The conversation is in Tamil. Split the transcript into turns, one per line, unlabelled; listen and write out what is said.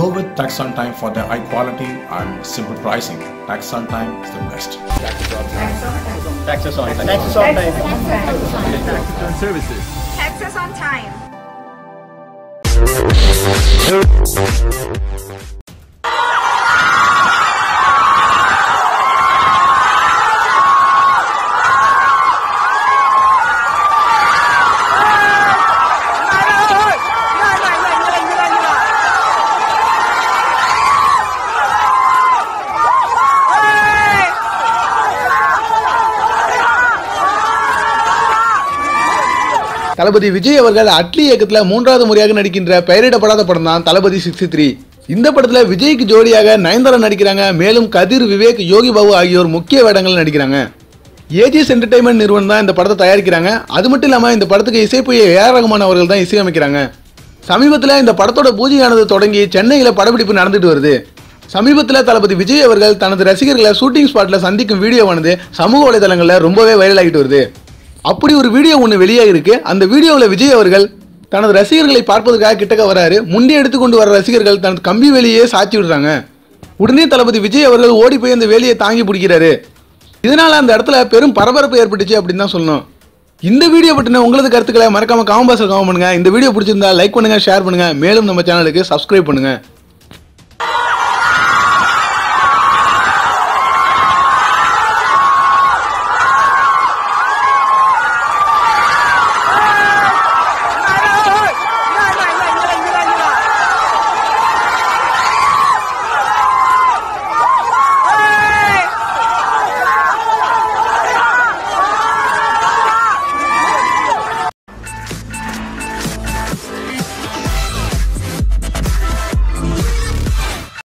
Go with Tax on Time for their high quality and simple pricing. Tax on Time is the best.
Taxes on time. Taxes on time.
Taxes on services.
Taxes on time.
தளபதி விஜய் அவர்கள் அட்லி இயக்கத்தில் மூன்றாவது முறையாக நடிக்கின்ற பெயரிடப்படாத படம் தான் தளபதி 63. இந்த படத்துல விஜய்க்கு ஜோடியாக நயன்தாரா நடிக்கிறாங்க. மேலும் கதிர், விவேக், யோகி பாபு ஆகியோர் முக்கிய வேடங்கள் நடிக்கிறாங்க. ஏஜிஎஸ் என்டர்டைன்மெண்ட் நிறுவனம் தான் இந்த படத்தை தயாரிக்கிறாங்க. அது மட்டும் இல்லாமல் இந்த படத்துக்கு இசைப்புய ஏஆர் ரஹ்மான் அவர்கள் தான் இசையமைக்கிறாங்க. சமீபத்தில் இந்த படத்தோட பூஜையானது தொடங்கி சென்னையில் படப்பிடிப்பு நடந்துட்டு வருது. சமீபத்தில் தளபதி விஜய் அவர்கள் தனது ரசிகர்களை ஷூட்டிங் ஸ்பாட்டில் சந்திக்கும் வீடியோவானது சமூக வலைதளங்களில் ரொம்பவே வைரல் ஆகிட்டு வருது. அப்படி ஒரு வீடியோ ஒன்று வெளியாக இருக்கு. அந்த வீடியோவில் விஜய் அவர்கள் தனது ரசிகர்களை பார்ப்பதற்காக கிட்டக்க வராரு. முண்டி எடுத்துக்கொண்டு வர ரசிகர்கள் தனது கம்பி வேலியே சாட்சி விடுறாங்க. உடனே தளபதி விஜய் அவர்கள் ஓடி போய் அந்த வேலியை தாங்கி பிடிக்கிறாரு. இதனால அந்த இடத்துல பெரும் பரபரப்பு ஏற்பட்டுச்சு அப்படின்னு தான் சொல்லணும். இந்த வீடியோ பற்றின உங்களது கருத்துக்களை மறக்காம கமெண்ட் பாக்ஸ்ல கமெண்ட் பண்ணுங்க. இந்த வீடியோ பிடிச்சிருந்தா லைக் பண்ணுங்க, ஷேர் பண்ணுங்க. மேலும் நம்ம சேனலுக்கு சப்ஸ்கிரைப் பண்ணுங்க.